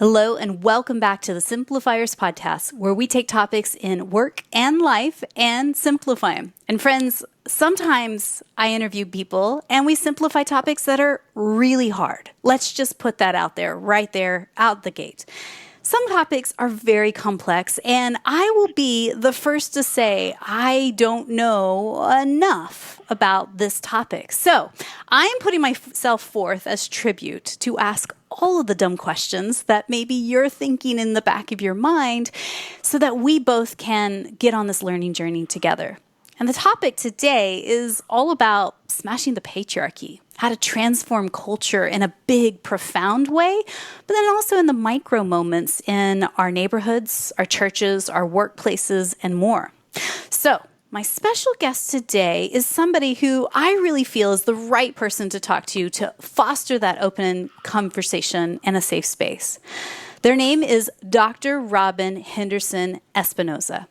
Hello and welcome back to the Simplifiers podcast, where we take topics in work and life and simplify them. And friends, sometimes I interview people and we simplify topics that are really hard. Let's just put that out there, out the gate. Some topics are very complex, and I will be the first to say I don't know enough about this topic. So I'm putting myself forth as tribute to ask all of the dumb questions that maybe you're thinking in the back of your mind so that we both can get on this learning journey together. And the topic today is all about smashing the patriarchy, how to transform culture in a big, profound way, but then also in the micro moments in our neighborhoods, our churches, our workplaces, and more. So my special guest today is somebody who I really feel is the right person to talk to foster that open conversation in a safe space. Their name is Dr. Robyn Henderson-Espinoza,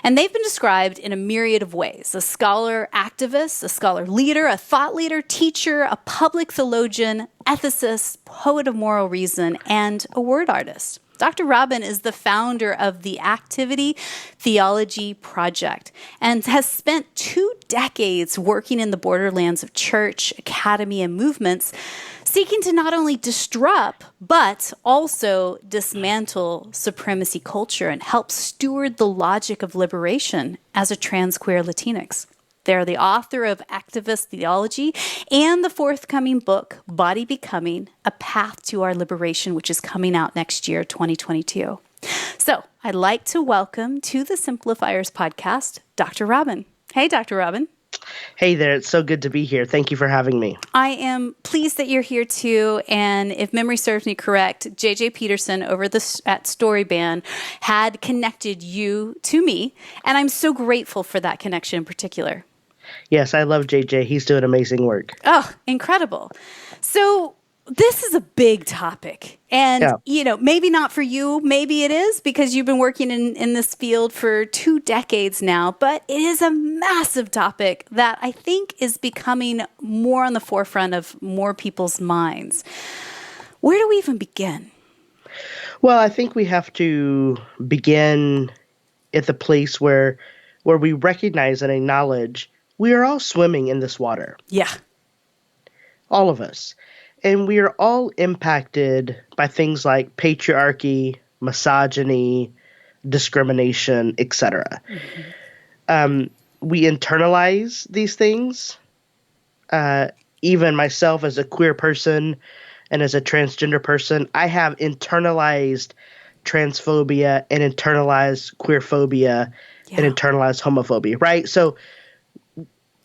and they've been described in a myriad of ways: a scholar activist, a scholar leader, a thought leader, teacher, a public theologian, ethicist, poet of moral reason, and a word artist. Dr. Robyn is the founder of the Activity Theology Project and has spent 2 decades working in the borderlands of church, academy, and movements, seeking to not only disrupt, but also dismantle supremacy culture and help steward the logic of liberation as a trans queer Latinx. They're the author of Activist Theology and the forthcoming book, Body Becoming, A Path to Our Liberation, which is coming out next year, 2022. So I'd like to welcome to the Simplifiers podcast, Dr. Robyn. Hey, Dr. Robyn. Hey there. It's so good to be here. Thank you for having me. I am pleased that you're here too. And if memory serves me correct, JJ Peterson over at Storyband had connected you to me. And I'm so grateful for that connection in particular. Yes, I love JJ. He's doing amazing work. Oh, incredible. So this is a big topic. And, maybe not for you. Maybe it is because you've been working in this field for 2 decades now. But it is a massive topic that I think is becoming more on the forefront of more people's minds. Where do we even begin? Well, I think we have to begin at the place where we recognize and acknowledge we are all swimming in this water. Yeah. All of us. And we are all impacted by things like patriarchy, misogyny, discrimination, etc. Mm-hmm. We internalize these things. Even myself as a queer person and as a transgender person, I have internalized transphobia and internalized queerphobia and internalized homophobia, right? So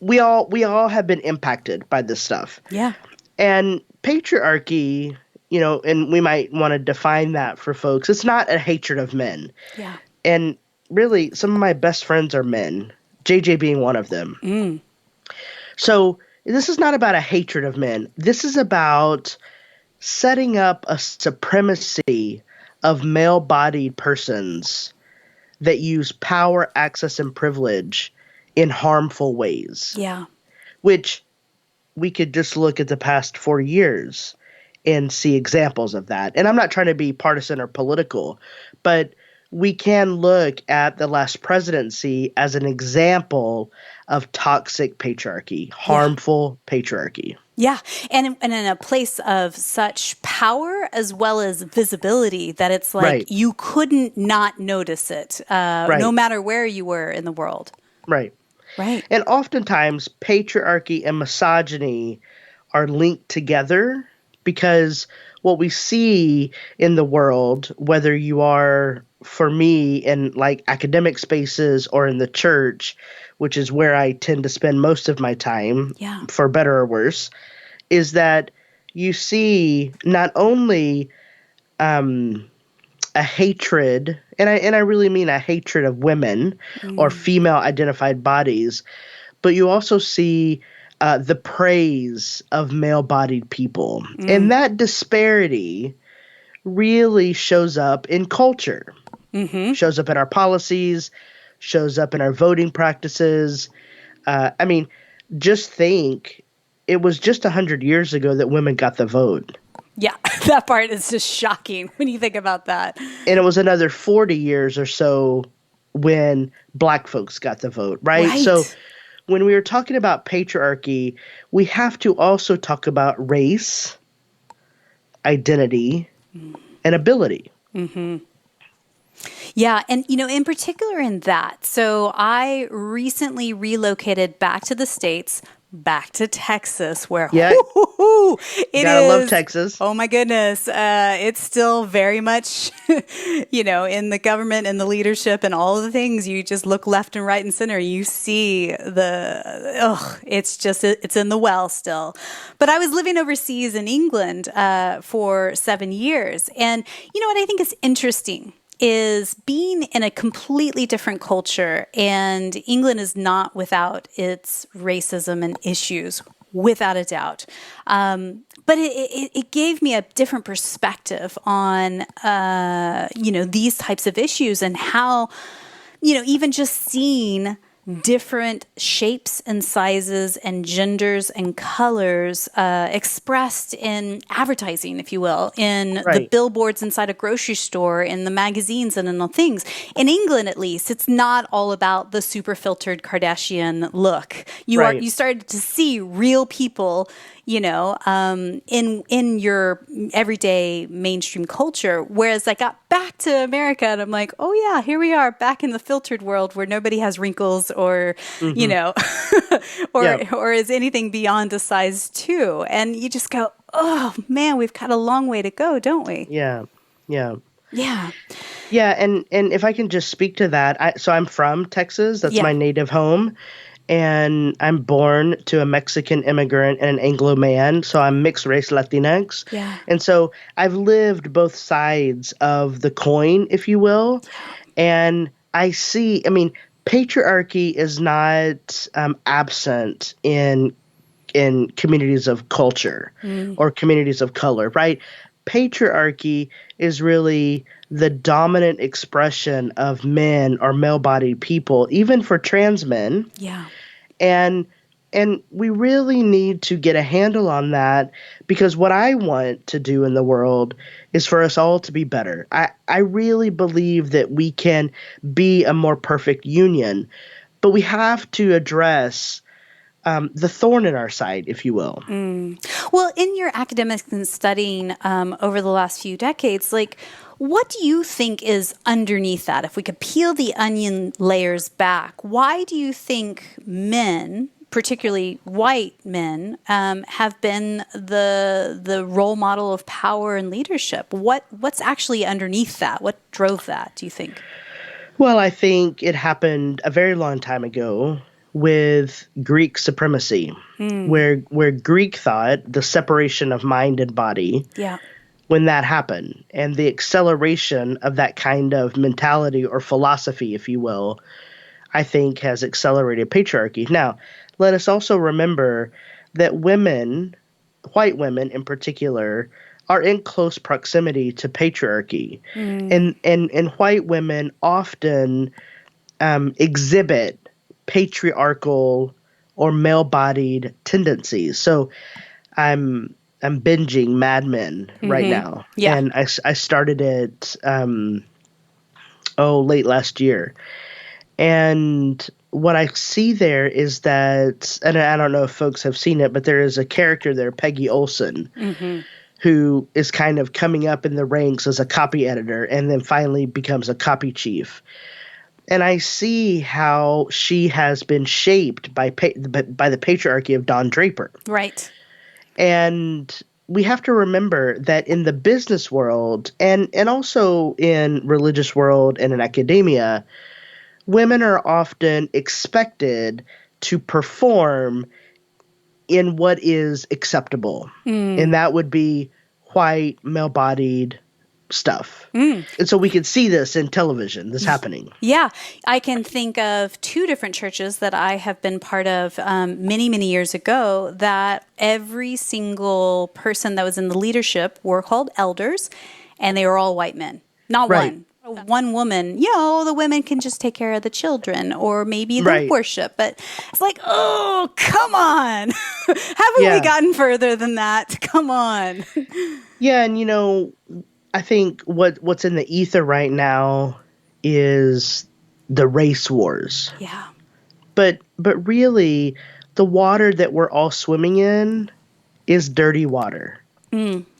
we all have been impacted by this stuff. Yeah. And patriarchy, and we might want to define that for folks. It's not a hatred of men. Yeah. And really, some of my best friends are men, JJ being one of them. Mm. So this is not about a hatred of men. This is about setting up a supremacy of male-bodied persons that use power, access, and privilege in harmful ways. Yeah. Which we could just look at the past 4 years and see examples of that. And I'm not trying to be partisan or political, but we can look at the last presidency as an example of toxic patriarchy, harmful patriarchy. Yeah, and in a place of such power as well as visibility that it's like you couldn't not notice it, no matter where you were in the world. Right. Right. And oftentimes patriarchy and misogyny are linked together because what we see in the world, whether you are, for me, in like academic spaces or in the church, which is where I tend to spend most of my time, for better or worse, is that you see not only a hatred, and I really mean a hatred of women or female identified bodies, but you also see the praise of male-bodied people. And that disparity really shows up in culture, shows up in our policies, shows up in our voting practices. I mean, just think, it was just 100 years ago that women got the vote. Yeah, that part is just shocking when you think about that. And it was another 40 years or so when black folks got the vote, right? So Right. when we were talking about patriarchy, we have to also talk about race, identity, and ability. Yeah. And, in particular in that, so I recently relocated back to the States, back to Texas, where Yeah, it gotta love is. Texas. Oh my goodness. It's still very much, in the government and the leadership and all of the things. You just look left and right and center. You see it's in the well still. But I was living overseas in England for 7 years. And you know what I think is interesting is being in a completely different culture, and England is not without its racism and issues, without a doubt. But it gave me a different perspective on, these types of issues and how, even just seeing different shapes and sizes and genders and colors expressed in advertising, if you will, in the Right. billboards inside a grocery store, in the magazines and in the things. In England, at least, it's not all about the super filtered Kardashian look. Right. You started to see real people, in your everyday mainstream culture. Whereas I got back to America and I'm like, oh yeah, here we are back in the filtered world where nobody has wrinkles or, Yeah. or is anything beyond a size 2. And you just go, oh man, we've got a long way to go, don't we? Yeah. Yeah. Yeah. Yeah, and if I can just speak to that, so I'm from Texas. That's Yeah. my native home, and I'm born to a Mexican immigrant and an Anglo man, so I'm mixed race Latinx. Yeah. And so I've lived both sides of the coin, if you will, and I mean, patriarchy is not absent in communities of culture or communities of color, right? Patriarchy is really the dominant expression of men or male-bodied people, even for trans men. Yeah. And we really need to get a handle on that, because what I want to do in the world is for us all to be better. I really believe that we can be a more perfect union, but we have to address the thorn in our side, if you will. Well, in your academics and studying over the last few decades, what do you think is underneath that? If we could peel the onion layers back, why do you think men, particularly white men, have been the role model of power and leadership? What's actually underneath that? What drove that, do you think? Well, I think it happened a very long time ago with Greek supremacy, where Greek thought, the separation of mind and body, Yeah. when that happened, and the acceleration of that kind of mentality or philosophy, if you will, I think has accelerated patriarchy. Now, let us also remember that women, white women in particular, are in close proximity to patriarchy. And white women often exhibit patriarchal or male-bodied tendencies. So I'm binging Mad Men right now, Yeah. and I started it late last year. And what I see there is that, and I don't know if folks have seen it, but there is a character there, Peggy Olson, who is kind of coming up in the ranks as a copy editor and then finally becomes a copy chief. And I see how she has been shaped by the patriarchy of Don Draper. Right. And we have to remember that in the business world and also in religious world and in academia, women are often expected to perform in what is acceptable. And that would be white, male-bodied stuff. And so we could see this in television, this happening. Yeah, I can think of 2 different churches that I have been part of many, many years ago, that every single person that was in the leadership were called elders, and they were all white men. Not Right. one. One woman, the women can just take care of the children or maybe the Right. worship. But it's like, oh, come on. Haven't we Yeah. gotten further than that? Come on. Yeah, and I think what's in the ether right now is the race wars. Yeah. But really, the water that we're all swimming in is dirty water.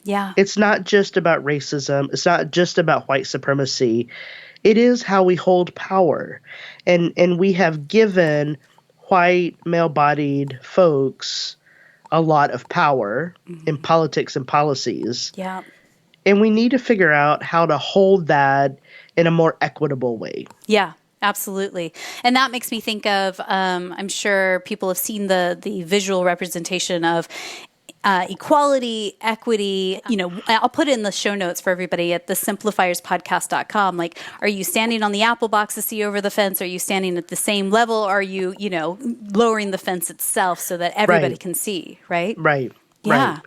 Yeah. It's not just about racism. It's not just about white supremacy. It is how we hold power. And we have given white male-bodied folks a lot of power in politics and policies. Yeah. And we need to figure out how to hold that in a more equitable way. Yeah. Absolutely. And that makes me think of, I'm sure people have seen the visual representation of equality, equity. I'll put it in the show notes for everybody at the simplifierspodcast.com. Like, are you standing on the apple box to see over the fence? Are you standing at the same level? Are you, lowering the fence itself so that everybody can see, right? Right. Yeah. Right.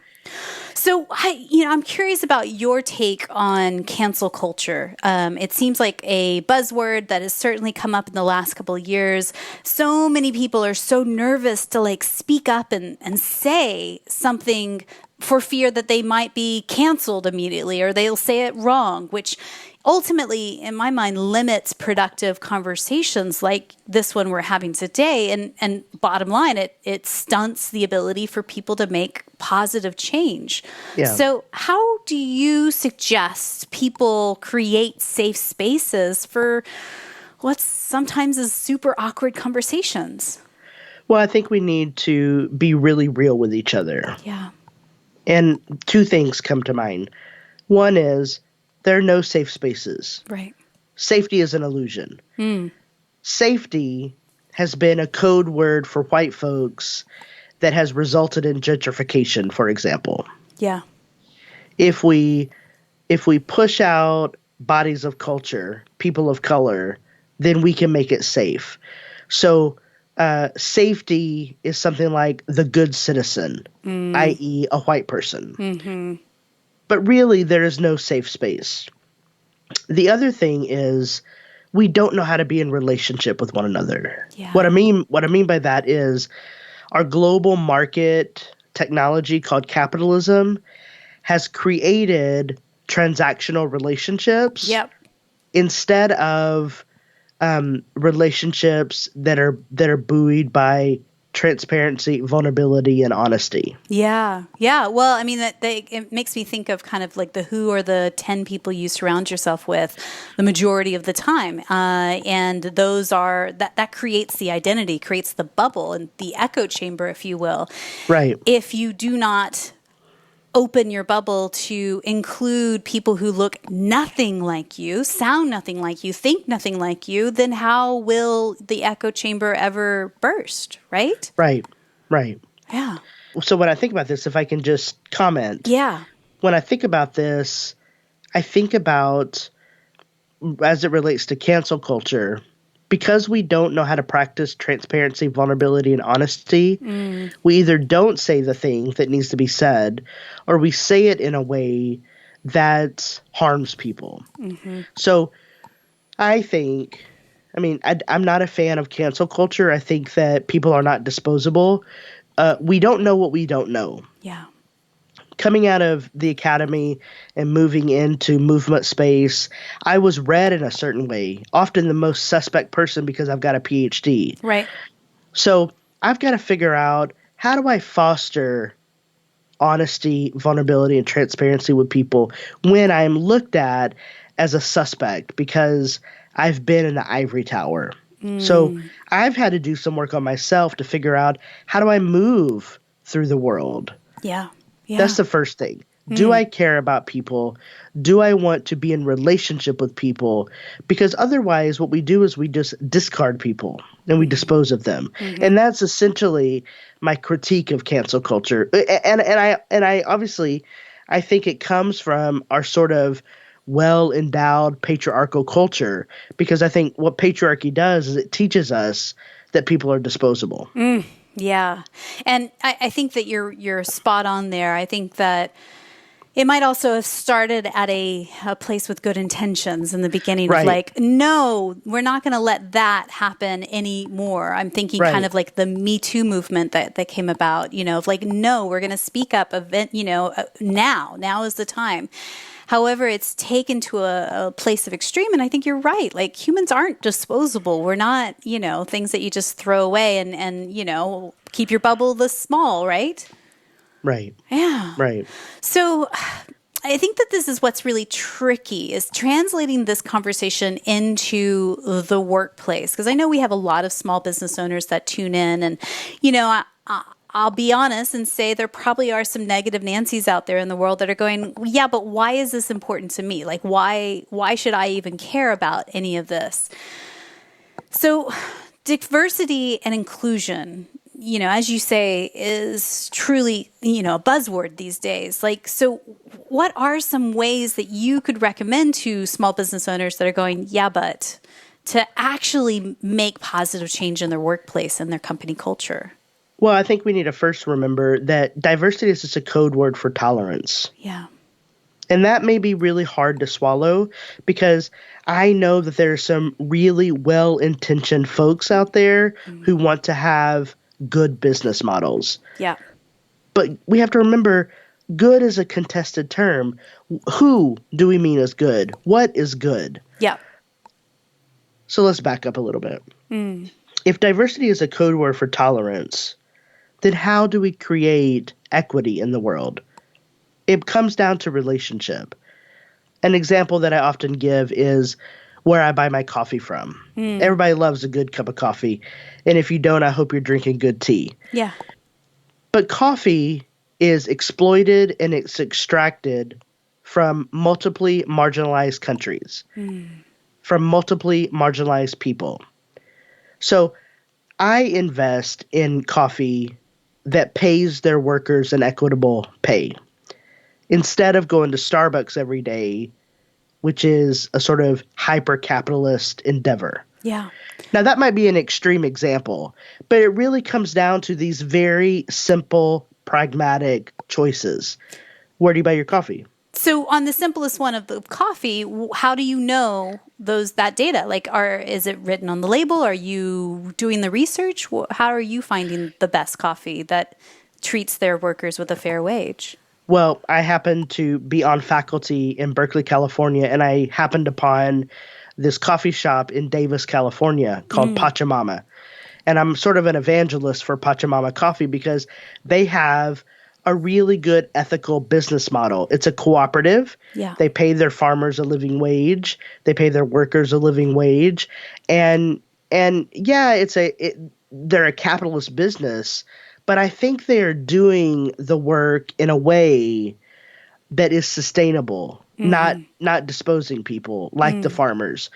So, I'm curious about your take on cancel culture. It seems like a buzzword that has certainly come up in the last couple of years. So many people are so nervous to speak up and say something for fear that they might be canceled immediately or they'll say it wrong, which ultimately, in my mind, limits productive conversations like this one we're having today. And bottom line, it stunts the ability for people to make positive change. Yeah. So how do you suggest people create safe spaces for what sometimes is super awkward conversations? Well, I think we need to be really real with each other. Yeah. And two things come to mind. One is there are no safe spaces. Right. Safety is an illusion. Safety has been a code word for white folks that has resulted in gentrification, for example. Yeah. If we push out bodies of culture, people of color, then we can make it safe. So safety is something like the good citizen, i.e. a white person. But really, there is no safe space. The other thing is we don't know how to be in relationship with one another. Yeah. What I mean by that is our global market technology called capitalism has created transactional relationships instead of relationships that are buoyed by transparency, vulnerability, and honesty. Yeah. Yeah. Well, I mean, it makes me think of kind of like the who are the 10 people you surround yourself with the majority of the time. And those are, that creates the identity, creates the bubble and the echo chamber, if you will. Right. If you do not open your bubble to include people who look nothing like you, sound nothing like you, think nothing like you, then how will the echo chamber ever burst, right? Right. Right. Yeah. So when I think about this, if I can just comment. Yeah. When I think about this, I think about, as it relates to cancel culture, because we don't know how to practice transparency, vulnerability, and honesty, we either don't say the thing that needs to be said, or we say it in a way that harms people. So I think, I'm not a fan of cancel culture. I think that people are not disposable. We don't know what we don't know. Yeah. Coming out of the academy and moving into movement space, I was read in a certain way, often the most suspect person because I've got a PhD. Right. So I've got to figure out, how do I foster honesty, vulnerability, and transparency with people when I'm looked at as a suspect because I've been in the ivory tower. So I've had to do some work on myself to figure out, how do I move through the world? Yeah. Yeah. That's the first thing. Do I care about people? Do I want to be in relationship with people? Because otherwise what we do is we just discard people and we dispose of them. And that's essentially my critique of cancel culture. And I obviously, I think it comes from our sort of well-endowed patriarchal culture, because I think what patriarchy does is it teaches us that people are disposable. Yeah. And I think that you're spot on there. I think that, It might also have started at a place with good intentions in the beginning of Right. like, no, we're not going to let that happen anymore. I'm thinking kind Right. of like the Me Too movement that came about, of like, no, we're going to speak up now is the time. However, it's taken to a place of extreme. And I think you're right. Like humans aren't disposable. We're not, things that you just throw away and keep your bubble this small, right? Right. Yeah. Right. So I think that this is what's really tricky is translating this conversation into the workplace. Because I know we have a lot of small business owners that tune in and, I'll be honest and say there probably are some negative Nancys out there in the world that are going, yeah, but why is this important to me? Like, why should I even care about any of this? So diversity and inclusion, as you say, is truly, a buzzword these days. Like, so what are some ways that you could recommend to small business owners that are going, yeah, but to actually make positive change in their workplace and their company culture? Well, I think we need to first remember that diversity is just a code word for tolerance. Yeah. And that may be really hard to swallow because I know that there are some really well-intentioned folks out there who want to have good business models. Yeah. But we have to remember good is a contested term. Who do we mean as good? What is good? Yeah. So let's back up a little bit. If diversity is a code word for tolerance, then how do we create equity in the world? It comes down to relationship. An example that I often give is where I buy my coffee from. Everybody loves a good cup of coffee. And if you don't, I hope you're drinking good tea. Yeah. But coffee is exploited and it's extracted from multiply marginalized countries, from multiply marginalized people. So I invest in coffee that pays their workers an equitable pay instead of going to Starbucks every day, which is a sort of hyper-capitalist endeavor. Yeah. Now, that might be an extreme example, but it really comes down to these very simple, pragmatic choices. Where do you buy your coffee? So on the simplest one of the coffee, how do you know that data? Like, is it written on the label? Are you doing the research? How are you finding the best coffee that treats their workers with a fair wage? Well, I happen to be on faculty in Berkeley, California, and I happened upon this coffee shop in Davis, California called Pachamama. And I'm sort of an evangelist for Pachamama Coffee because they have a really good ethical business model. It's a cooperative. Yeah. They pay their farmers a living wage. They pay their workers a living wage. And yeah, they're a capitalist business, but I think they're doing the work in a way that is sustainable, not disposing people like the farmers.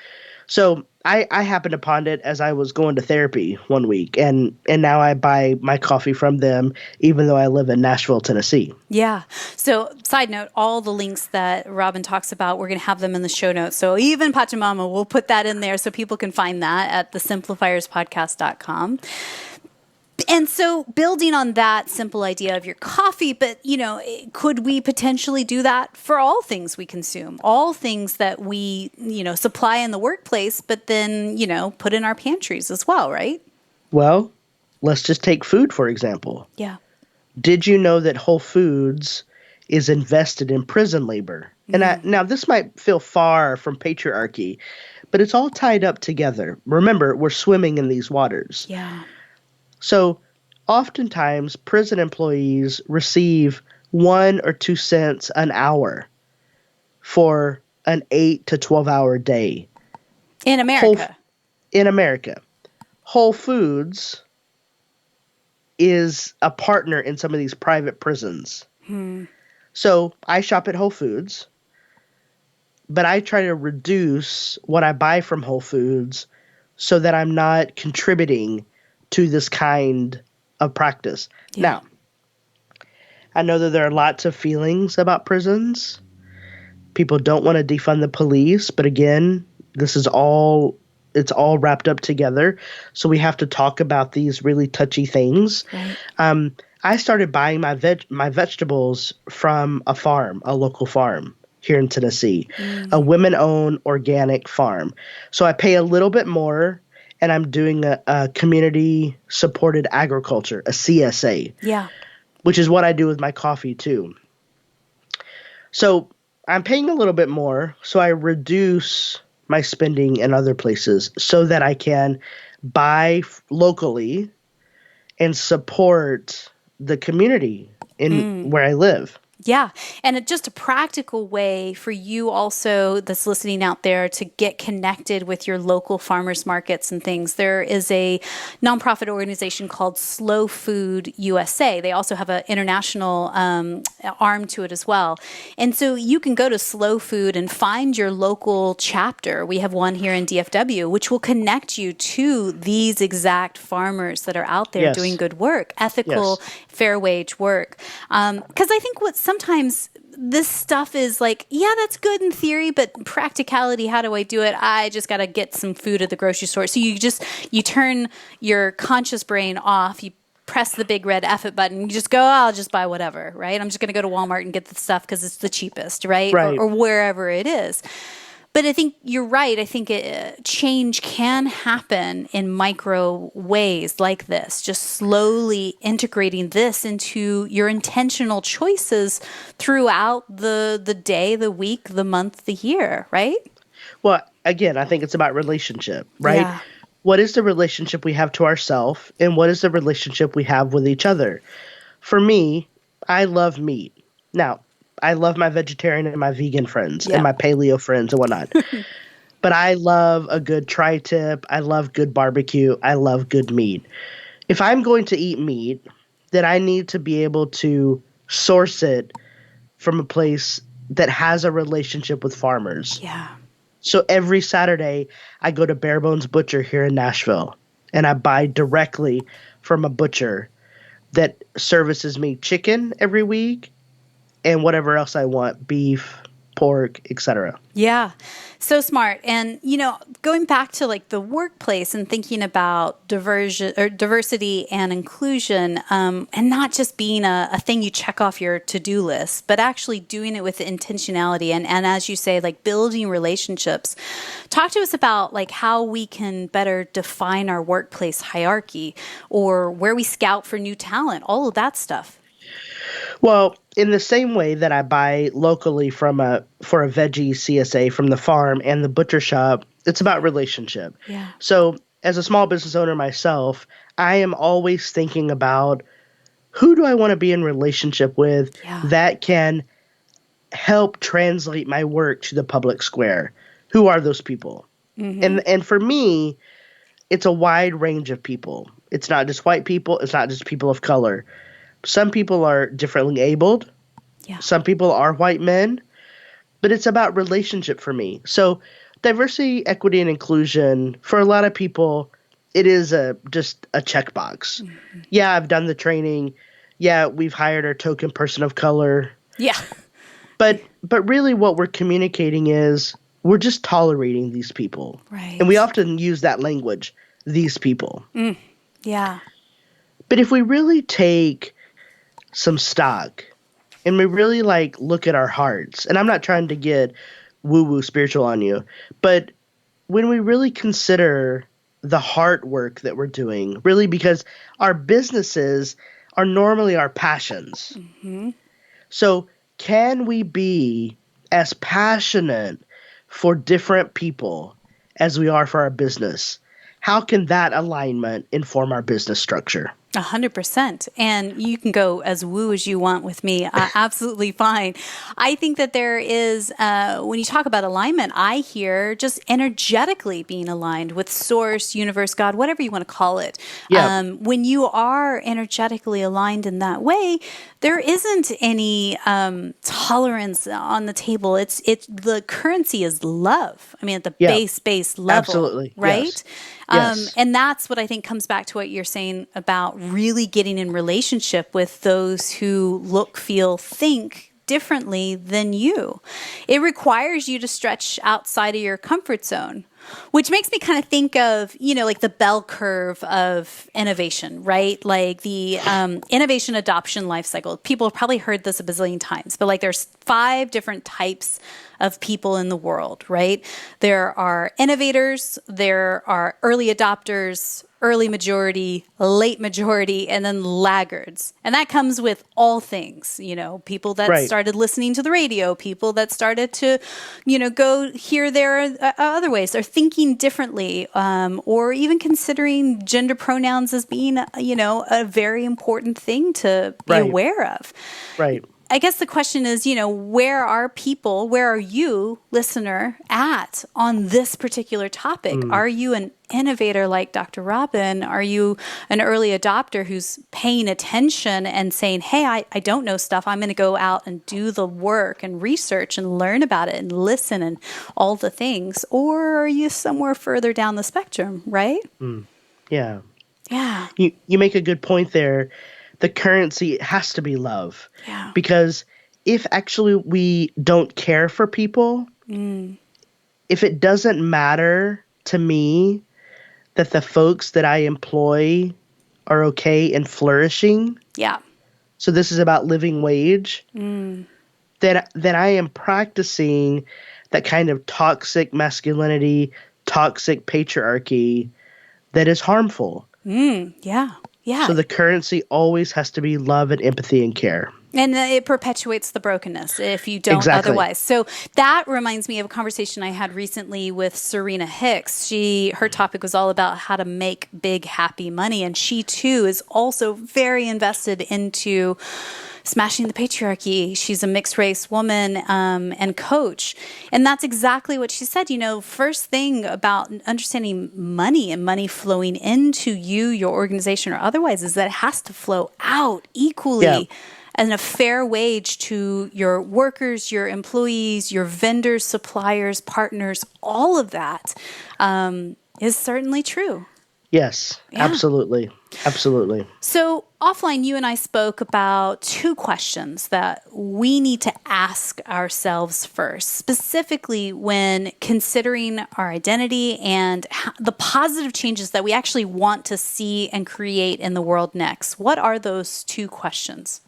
So I happened upon it as I was going to therapy one week, and now I buy my coffee from them, even though I live in Nashville, Tennessee. Yeah. So side note, all the links that Robyn talks about, we're going to have them in the show notes. So even Pachamama, we'll put that in there so people can find that at thesimplifierspodcast.com. And so building on that simple idea of your coffee, but, could we potentially do that for all things we consume, all things that we, supply in the workplace, but then, put in our pantries as well, right? Well, let's just take food, for example. Yeah. Did you know that Whole Foods is invested in prison labor? And now this might feel far from patriarchy, but it's all tied up together. Remember, we're swimming in these waters. Yeah. So oftentimes prison employees receive 1 or 2 cents an hour for an 8 to 12-hour day. In America. In America. Whole Foods is a partner in some of these private prisons. So I shop at Whole Foods, but I try to reduce what I buy from Whole Foods so that I'm not contributing to this kind of practice. Yeah. Now, I know that there are lots of feelings about prisons. People don't want to defund the police, but again, it's all wrapped up together. So we have to talk about these really touchy things. Right. I started buying my vegetables from a farm, a local farm here in Tennessee, a women-owned organic farm. So I pay a little bit more, and I'm doing a community-supported agriculture, a CSA, Yeah. which is what I do with my coffee too. So I'm paying a little bit more, so I reduce my spending in other places so that I can buy locally and support the community in where I live. Yeah. And just a practical way for you also that's listening out there to get connected with your local farmers markets and things. There is a nonprofit organization called Slow Food USA. They also have an international arm to it as well. And so you can go to Slow Food and find your local chapter. We have one here in DFW, which will connect you to these exact farmers that are out there doing Yes. good work, ethical, Yes. fair wage work. Because I think sometimes this stuff is like, yeah, that's good in theory, but practicality, how do I do it? I just got to get some food at the grocery store. So you turn your conscious brain off. You press the big red F it button. You just go, oh, I'll just buy whatever, right? I'm just going to go to Walmart and get the stuff because it's the cheapest, right? Right. Or wherever it is. But I think you're right. I think change can happen in micro ways like this, just slowly integrating this into your intentional choices throughout the day, the week, the month, the year, right? Well, again, I think it's about relationship, right? Yeah. What is the relationship we have to ourselves, and what is the relationship we have with each other? For me, I love meat. Now, I love my vegetarian and my vegan friends Yeah. and my paleo friends and whatnot. But I love a good tri-tip. I love good barbecue. I love good meat. If I'm going to eat meat, then I need to be able to source it from a place that has a relationship with farmers. Yeah. So every Saturday, I go to Bare Bones Butcher here in Nashville, and I buy directly from a butcher that services me chicken every week and whatever else I want, beef, pork, etc. Yeah. So smart. And, going back to like the workplace and thinking about diversity and inclusion, and not just being a thing you check off your to-do list, but actually doing it with intentionality. And as you say, like building relationships. Talk to us about like how we can better define our workplace hierarchy or where we scout for new talent, all of that stuff. Well, in the same way that I buy locally for a veggie CSA from the farm and the butcher shop, it's about relationship. Yeah. So, as a small business owner myself, I am always thinking about who do I want to be in relationship with that can help translate my work to the public square. Who are those people? And for me, it's a wide range of people. It's not just white people, it's not just people of color. Some people are differently abled. Yeah. Some people are white men. But it's about relationship for me. So diversity, equity, and inclusion, for a lot of people, it is just a checkbox. Yeah, I've done the training. Yeah, we've hired our token person of color. Yeah. But really what we're communicating is we're just tolerating these people. Right. And we often use that language, these people. Yeah. But if we really take some stock and we really look at our hearts, and I'm not trying to get woo-woo spiritual on you, but when we really consider the heart work that we're doing, really because our businesses are normally our passions. So can we be as passionate for different people as we are for our business? How can that alignment inform our business structure? 100%. And you can go as woo as you want with me. Absolutely fine. I think that there is, when you talk about alignment, I hear just energetically being aligned with source, universe, God, whatever you want to call it. Yeah. When you are energetically aligned in that way, there isn't any tolerance on the table. It's the currency is love. I mean, at the base level. Absolutely. Right? Yes. Yes. And that's what I think comes back to what you're saying about really getting in relationship with those who look, feel, think differently than you. It requires you to stretch outside of your comfort zone. Which makes me kind of think of, like the bell curve of innovation, right? Like the innovation adoption life cycle. People have probably heard this a bazillion times, but like there's 5 different types of people in the world, right? There are innovators, there are early adopters, early majority, late majority, and then laggards. And that comes with all things, people that Right. started listening to the radio, people that started to, go here, there, other ways, or thinking differently, or even considering gender pronouns as being, a very important thing to be Right. aware of. Right. I guess the question is, where are you, listener, at on this particular topic? Are you an innovator like Dr. Robyn? Are you an early adopter who's paying attention and saying, hey, I don't know stuff. I'm going to go out and do the work and research and learn about it and listen and all the things? Or are you somewhere further down the spectrum, right? Yeah. Yeah. You make a good point there. The currency has to be love. Yeah. Because if actually we don't care for people, if it doesn't matter to me that the folks that I employ are okay and flourishing, Yeah. so this is about living wage, then I am practicing that kind of toxic masculinity, toxic patriarchy that is harmful. Yeah. Yeah. So the currency always has to be love and empathy and care. And it perpetuates the brokenness if you don't Exactly. otherwise. So that reminds me of a conversation I had recently with Serena Hicks. Her topic was all about how to make big, happy money. And she, too, is also very invested into smashing the patriarchy. She's a mixed race woman and coach. And that's exactly what she said. First thing about understanding money and money flowing into you, your organization, or otherwise is that it has to flow out equally. Yeah. And a fair wage to your workers, your employees, your vendors, suppliers, partners, all of that is certainly true. Yes, Yeah. absolutely. Absolutely. So offline, you and I spoke about 2 questions that we need to ask ourselves first, specifically when considering our identity and the positive changes that we actually want to see and create in the world next. What are those 2 questions?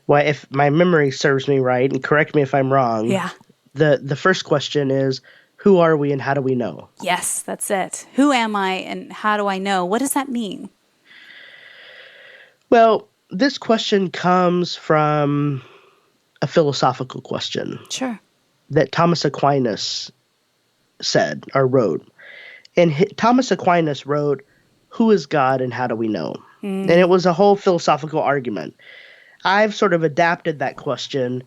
Well, if my memory serves me right, and correct me if I'm wrong, Yeah. the first question is, who are we and how do we know? Yes, that's it. Who am I and how do I know? What does that mean? Well, this question comes from a philosophical question Sure. that Thomas Aquinas said or wrote. And Thomas Aquinas wrote, who is God and how do we know? And it was a whole philosophical argument. I've sort of adapted that question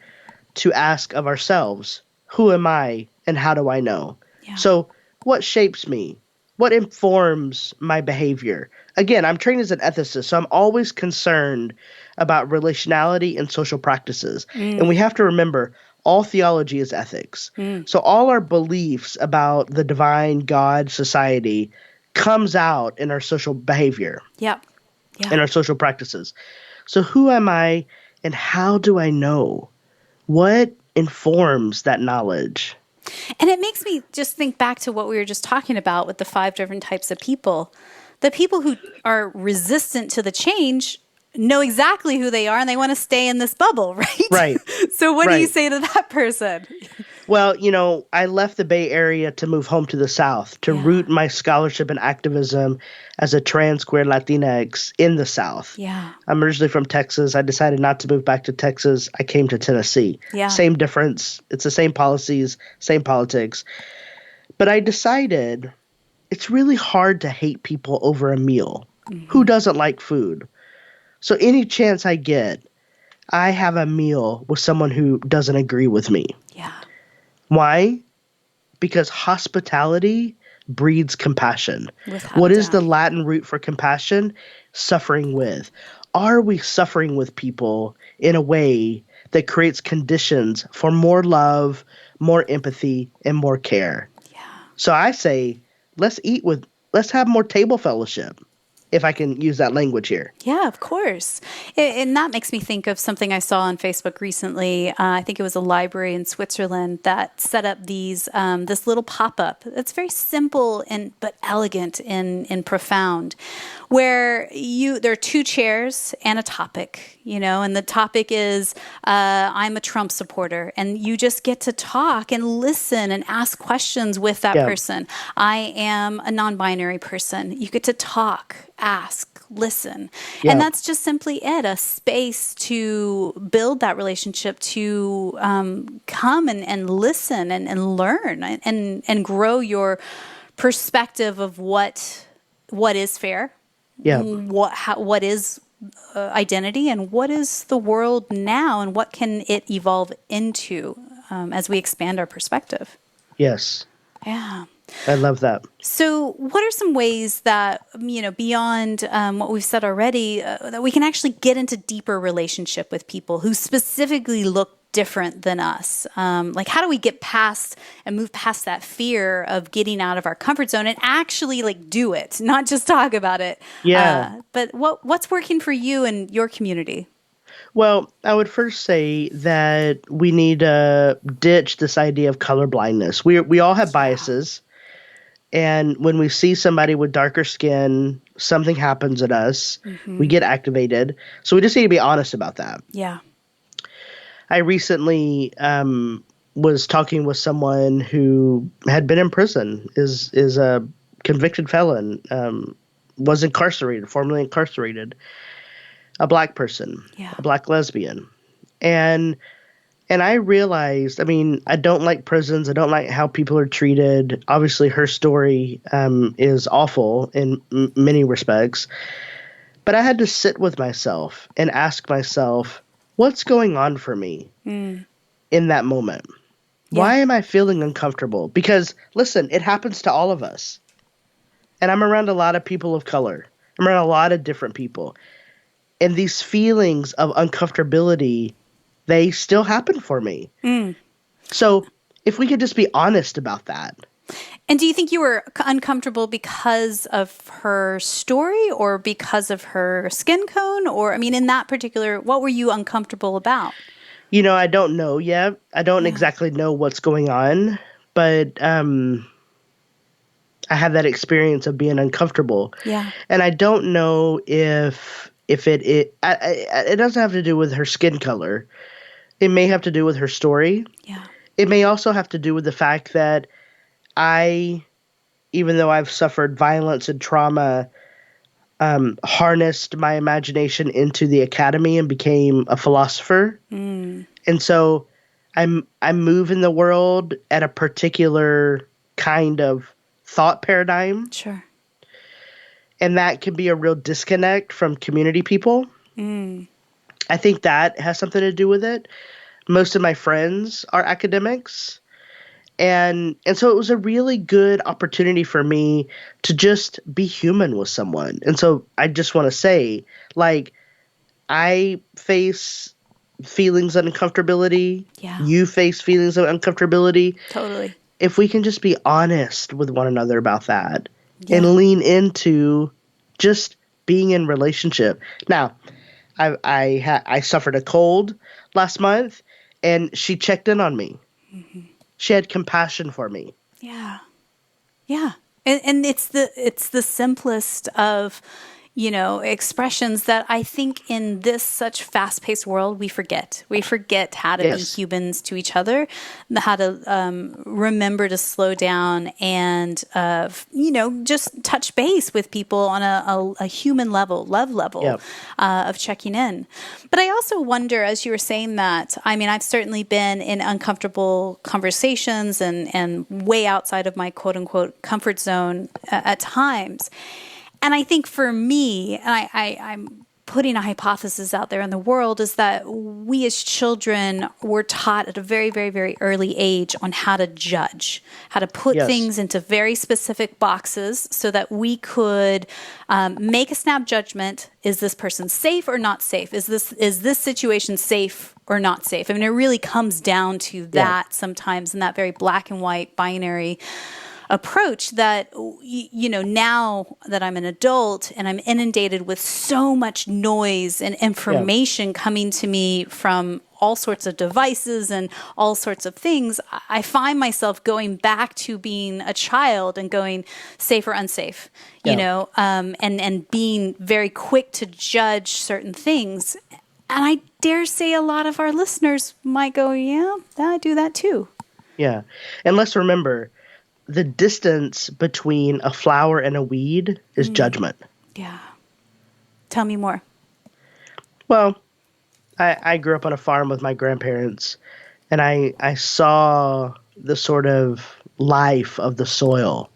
to ask of ourselves, who am I and how do I know? Yeah. So what shapes me? What informs my behavior? Again, I'm trained as an ethicist, so I'm always concerned about relationality and social practices. And we have to remember, all theology is ethics. So all our beliefs about the divine, God, society comes out in our social behavior, Yep. Yeah. in our social practices. So who am I and how do I know? What informs that knowledge? And it makes me just think back to what we were just talking about with the 5 different types of people. The people who are resistant to the change know exactly who they are and they want to stay in this bubble, right? Right. So what do you Right. say to that person? Well, I left the Bay Area to move home to the South, to root my scholarship and activism as a trans queer Latinx in the South. Yeah. I'm originally from Texas. I decided not to move back to Texas. I came to Tennessee. Yeah. Same difference. It's the same policies, same politics. But I decided it's really hard to hate people over a meal. Who doesn't like food? So any chance I get, I have a meal with someone who doesn't agree with me. Yeah. Why? Because hospitality breeds compassion. Without What a is the doubt. Latin root for compassion? Suffering with. Are we suffering with people in a way that creates conditions for more love, more empathy, and more care? Yeah. So I say, let's have more table fellowship. if I can use that language here. Yeah, of course. And that makes me think of something I saw on Facebook recently. I think it was a library in Switzerland that set up this little pop-up. It's very simple but elegant and profound, where there are two chairs and a topic, and the topic is I'm a Trump supporter, and you just get to talk and listen and ask questions with that person. I am a non-binary person. You get to talk, ask, listen. Yeah. And that's just simply it, a space to build that relationship, to come and listen and learn and grow your perspective of what is fair, what is identity, and what is the world now, and what can it evolve into as we expand our perspective. Yes. Yeah. I love that. So what are some ways that, beyond what we've said already, that we can actually get into deeper relationship with people who specifically look different than us? Like, how do we get past and move past that fear of getting out of our comfort zone and actually do it, not just talk about it? Yeah. But what's working for you and your community? Well, I would first say that we need to ditch this idea of color blindness. We all have biases. And when we see somebody with darker skin, something happens in us. Mm-hmm. We get activated. So we just need to be honest about that. Yeah. I recently was talking with someone who had been in prison, is a convicted felon, was incarcerated, formerly incarcerated, a black person, a black lesbian. And I realized, I don't like prisons. I don't like how people are treated. Obviously, her story is awful in many respects. But I had to sit with myself and ask myself, what's going on for me in that moment? Yeah. Why am I feeling uncomfortable? Because, listen, it happens to all of us. And I'm around a lot of people of color. I'm around a lot of different people. And these feelings of uncomfortability, they still happen for me. So if we could just be honest about that. And do you think you were uncomfortable because of her story or because of her skin tone? Or, in that particular, what were you uncomfortable about? I don't know yet. I don't exactly know what's going on. But I have that experience of being uncomfortable. Yeah. And I don't know if it doesn't have to do with her skin color. It may have to do with her story. Yeah. It may also have to do with the fact that even though I've suffered violence and trauma, harnessed my imagination into the academy and became a philosopher. And so I move in the world at a particular kind of thought paradigm. Sure. And that can be a real disconnect from community people. I think that has something to do with it. Most of my friends are academics. And so it was a really good opportunity for me to just be human with someone. And so I just want to say, I face feelings of uncomfortability. Yeah. You face feelings of uncomfortability. Totally. If we can just be honest with one another about that and lean into just being in relationship. Now, I suffered a cold last month, and she checked in on me. She had compassion for me. Yeah. Yeah. And it's the simplest of, expressions that I think in this such fast-paced world, we forget. We forget how to be humans to each other, how to remember to slow down and, just touch base with people on a human level, love level of checking in. But I also wonder, as you were saying that, I've certainly been in uncomfortable conversations and way outside of my quote-unquote comfort zone at times. And I think for me, and I'm putting a hypothesis out there in the world, is that we as children were taught at a very, very, very early age on how to judge, how to put things into very specific boxes so that we could make a snap judgment. Is this person safe or not safe? Is this situation safe or not safe? It really comes down to that sometimes in that very black and white binary approach that, now that I'm an adult and I'm inundated with so much noise and information coming to me from all sorts of devices and all sorts of things, I find myself going back to being a child and going safe or unsafe, and being very quick to judge certain things. And I dare say a lot of our listeners might go, yeah, I do that too. Yeah. And let's remember, the distance between a flower and a weed is judgment. Yeah. Tell me more. Well, I grew up on a farm with my grandparents, and I saw the sort of life of the soil.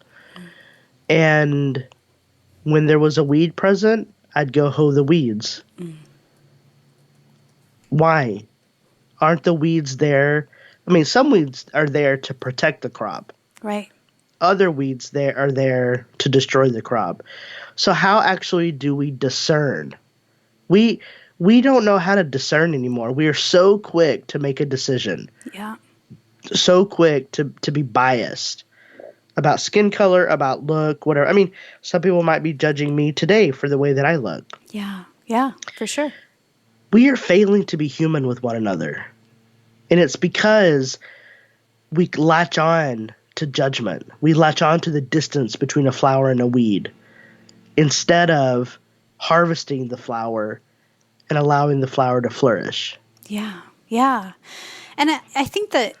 And when there was a weed present, I'd go hoe the weeds. Why? Aren't the weeds there? I mean, some weeds are there to protect the crop. Right. Other weeds are there to destroy the crop. So how actually do we discern? We don't know how to discern anymore. We are so quick to make a decision. Yeah. So quick to be biased about skin color, about look, whatever. I mean, some people might be judging me today for the way that I look. Yeah. Yeah, for sure. We are failing to be human with one another. And it's because we latch on to judgment. We latch on to the distance between a flower and a weed instead of harvesting the flower and allowing the flower to flourish. Yeah. Yeah. And I think that,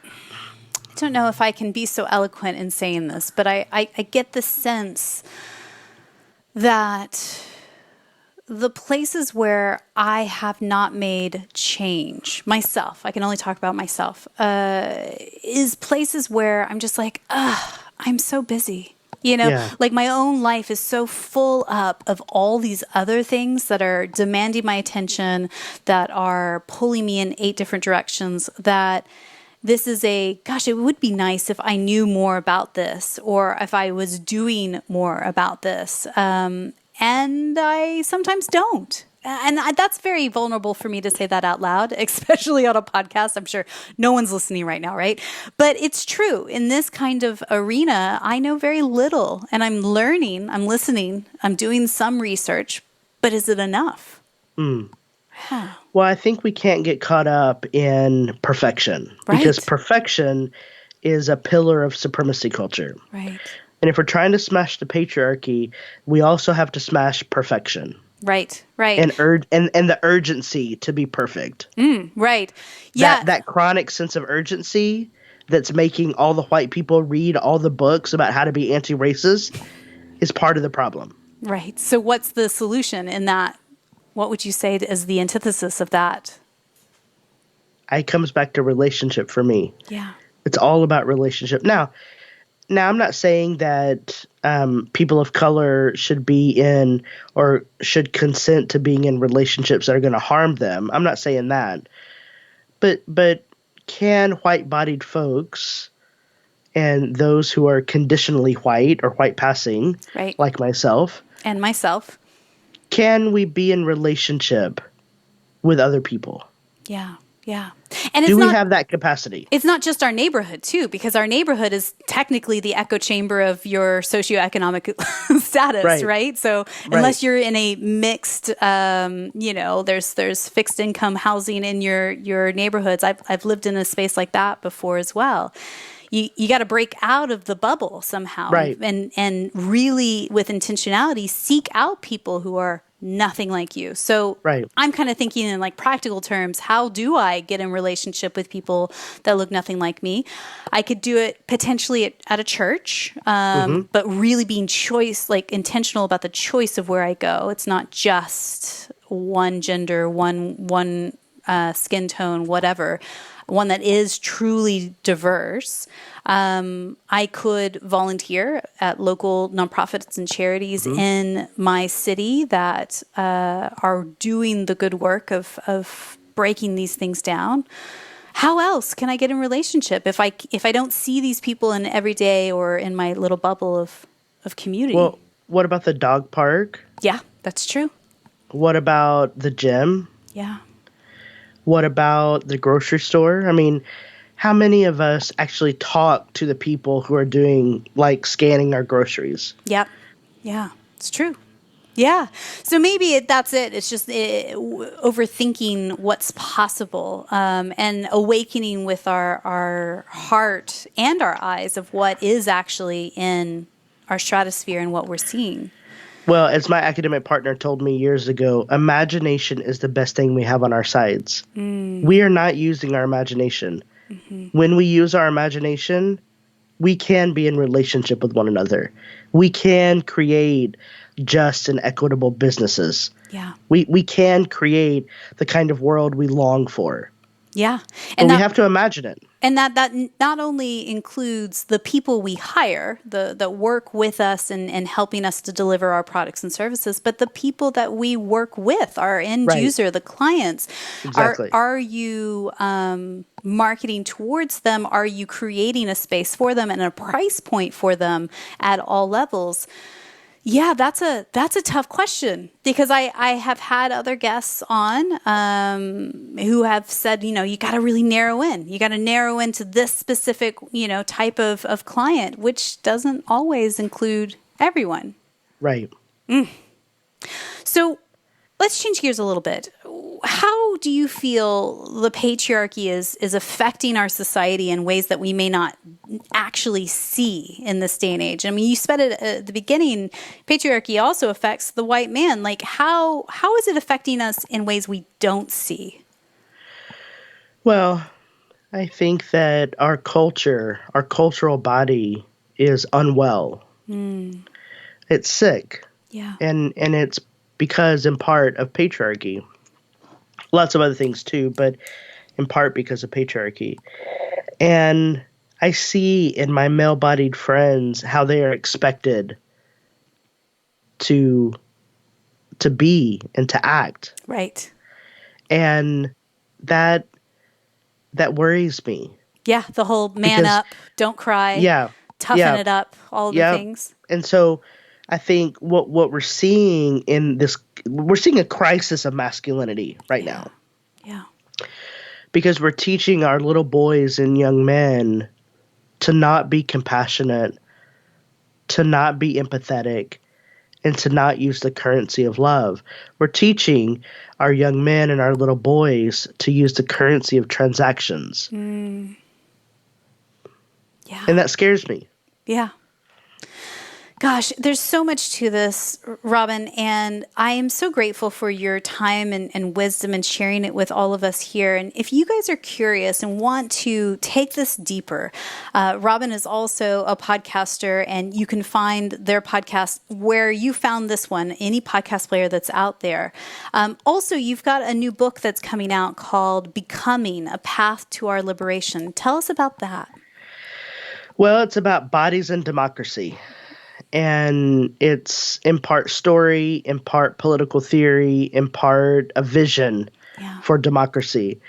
I don't know if I can be so eloquent in saying this, but I get the sense that the places where I have not made change myself, I can only talk about myself, is places where I'm just like, I'm so busy. Like my own life is so full up of all these other things that are demanding my attention, that are pulling me in 8 different directions, that this is gosh, it would be nice if I knew more about this, or if I was doing more about this. And I sometimes don't. And that's very vulnerable for me to say that out loud, especially on a podcast. I'm sure no one's listening right now, right? But it's true. In this kind of arena, I know very little, and I'm learning, I'm listening, I'm doing some research, but is it enough? Well, I think we can't get caught up in perfection, because perfection is a pillar of supremacy culture. Right. And if we're trying to smash the patriarchy, we also have to smash perfection. Right. And the urgency to be perfect. Right. Yeah. That chronic sense of urgency that's making all the white people read all the books about how to be anti-racist is part of the problem. Right. So what's the solution in that? What would you say is the antithesis of that? It comes back to relationship for me. Yeah. It's all about relationship. Now I'm not saying that people of color should be in or should consent to being in relationships that are going to harm them. I'm not saying that. But can white-bodied folks and those who are conditionally white or white passing, like myself, and myself, can we be in relationship with other people? Yeah. Yeah. And do we have that capacity? It's not just our neighborhood, too, because our neighborhood is technically the echo chamber of your socioeconomic status, right? So unless you're in a mixed, there's fixed income housing in your neighborhoods. I've lived in a space like that before as well. You got to break out of the bubble somehow, and really, with intentionality, seek out people who are nothing like you. So I'm kind of thinking in like practical terms, how do I get in relationship with people that look nothing like me? I could do it potentially at a church, but really being intentional about the choice of where I go. It's not just one gender, one skin tone, whatever. One that is truly diverse. I could volunteer at local nonprofits and charities in my city that are doing the good work of breaking these things down. How else can I get in relationship if I don't see these people in every day or in my little bubble of community? Well, what about the dog park? Yeah, that's true. What about the gym? Yeah. What about the grocery store? I mean, how many of us actually talk to the people who are doing, like, scanning our groceries? Yep. Yeah, it's true. Yeah. So maybe that's it. It's just overthinking what's possible, and awakening with our heart and our eyes of what is actually in our stratosphere and what we're seeing. Well, as my academic partner told me years ago, imagination is the best thing we have on our sides. We are not using our imagination. When we use our imagination, we can be in relationship with one another. We can create just and equitable businesses. Yeah. We can create the kind of world we long for. Yeah. And we have to imagine it. And that not only includes the people we hire, that work with us and helping us to deliver our products and services, but the people that we work with, our end user, the clients. Exactly. Are you marketing towards them? Are you creating a space for them and a price point for them at all levels? Yeah, that's a tough question, because I have had other guests on who have said, you got to really narrow in. You got to narrow into this specific, type of client, which doesn't always include everyone. Right. So let's change gears a little bit. How do you feel the patriarchy is affecting our society in ways that we may not actually see in this day and age? I mean, you said it at the beginning, patriarchy also affects the white man. Like, how is it affecting us in ways we don't see? Well, I think that our culture, our cultural body is unwell. It's sick. Yeah. And it's because, in part, of patriarchy. Lots of other things too, but in part because of patriarchy. And I see in my male-bodied friends how they are expected to be and to act. Right. And that worries me. Yeah, the whole man up, don't cry, toughen it up, all of the things. And so I think what we're seeing in this, we're seeing a crisis of masculinity right now. Yeah. Because we're teaching our little boys and young men to not be compassionate, to not be empathetic, and to not use the currency of love. We're teaching our young men and our little boys to use the currency of transactions. Yeah. And that scares me. Yeah. Gosh, there's so much to this, Robyn, and I am so grateful for your time and wisdom and sharing it with all of us here. And if you guys are curious and want to take this deeper, Robyn is also a podcaster, and you can find their podcast where you found this one, any podcast player that's out there. Also, you've got a new book that's coming out called Becoming, A Path to Our Liberation. Tell us about that. Well, it's about bodies and democracy. And it's in part story, in part political theory, in part a vision for democracy.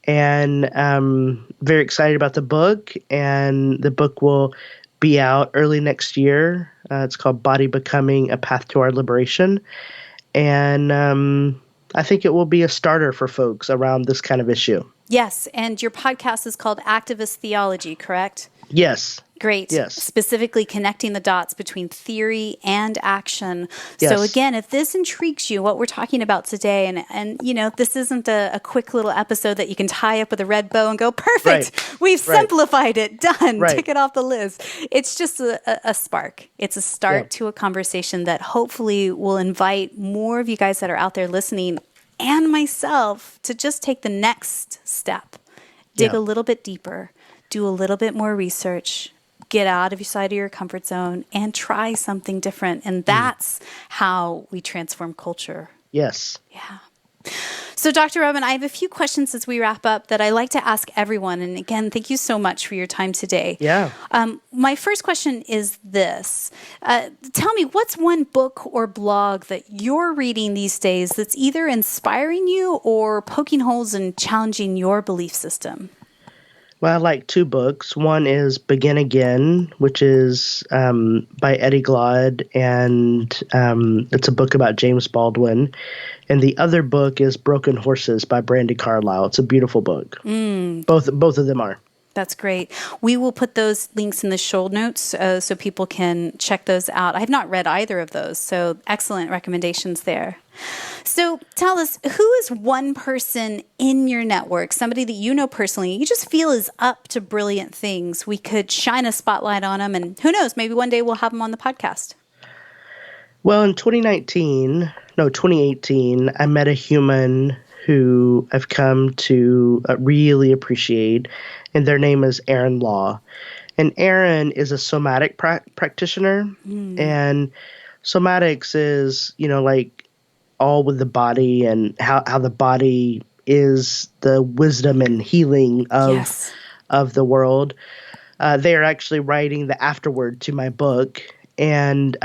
And I'm very excited about the book. And the book will be out early next year. It's called Body Becoming, A Path to Our Liberation. And I think it will be a starter for folks around this kind of issue. Yes. And your podcast is called Activist Theology, correct? Yes. Great. Yes. Specifically connecting the dots between theory and action. Yes. So again, if this intrigues you, what we're talking about today, and this isn't a quick little episode that you can tie up with a red bow and go, perfect, we've simplified it, done, tick it off the list. It's just a spark. It's a start to a conversation that hopefully will invite more of you guys that are out there listening and myself to just take the next step, dig a little bit deeper, do a little bit more research, get out of your side of your comfort zone, and try something different. And that's how we transform culture. Yes. Yeah. So, Dr. Robyn, I have a few questions as we wrap up that I like to ask everyone. And again, thank you so much for your time today. Yeah. My first question is this. Tell me, what's one book or blog that you're reading these days that's either inspiring you or poking holes and challenging your belief system? Well, I like two books. One is Begin Again, which is by Eddie Glaude, and it's a book about James Baldwin. And the other book is Broken Horses by Brandi Carlile. It's a beautiful book. Both of them are. That's great. We will put those links in the show notes so people can check those out. I have not read either of those, so excellent recommendations there. So tell us, who is one person in your network, somebody that you know personally, you just feel is up to brilliant things? We could shine a spotlight on them, and who knows, maybe one day we'll have them on the podcast. Well, in 2018, I met a human who I've come to really appreciate, and their name is Erin Law. And Erin is a somatic practitioner, and somatics is, like all with the body and how the body is the wisdom and healing of the world. They are actually writing the afterword to my book, and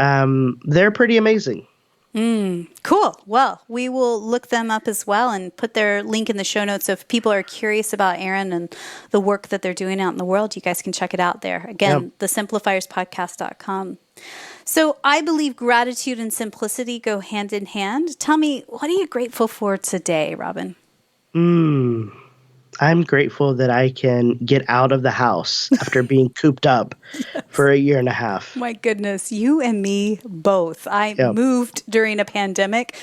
they're pretty amazing. Cool. Well, we will look them up as well and put their link in the show notes. So if people are curious about Erin and the work that they're doing out in the world, you guys can check it out there. Again, the simplifierspodcast.com. So I believe gratitude and simplicity go hand in hand. Tell me, what are you grateful for today, Robyn? I'm grateful that I can get out of the house after being cooped up for a year and a half. My goodness, you and me both. I moved during a pandemic.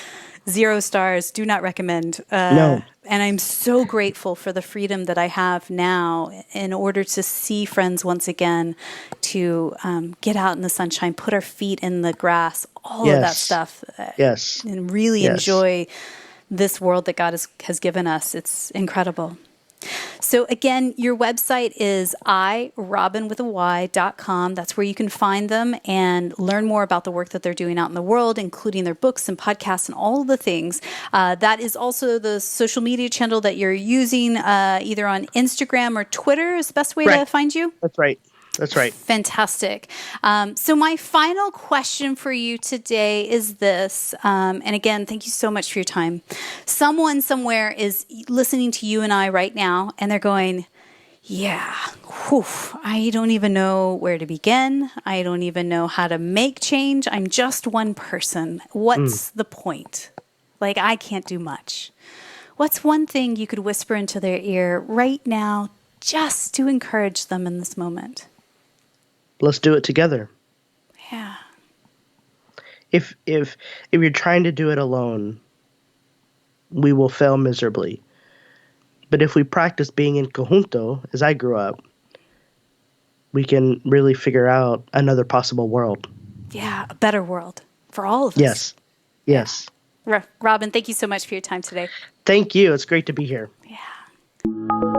0 stars, do not recommend. No. And I'm so grateful for the freedom that I have now in order to see friends once again, to get out in the sunshine, put our feet in the grass, all of that stuff. And really enjoy this world that God has given us. It's incredible. So again, your website is irobyn.com. That's where you can find them and learn more about the work that they're doing out in the world, including their books and podcasts and all of the things. That is also the social media channel that you're using, either on Instagram or Twitter is the best way to find you? That's right. That's right. Fantastic. So my final question for you today is this. And again, thank you so much for your time. Someone somewhere is listening to you and I right now, and they're going, I don't even know where to begin. I don't even know how to make change. I'm just one person. What's the point? Like, I can't do much. What's one thing you could whisper into their ear right now just to encourage them in this moment? Let's do it together. Yeah. If you're trying to do it alone, we will fail miserably. But if we practice being in conjunto, as I grew up, we can really figure out another possible world. Yeah, a better world for all of us. Yes. Robyn, thank you so much for your time today. Thank you. It's great to be here. Yeah.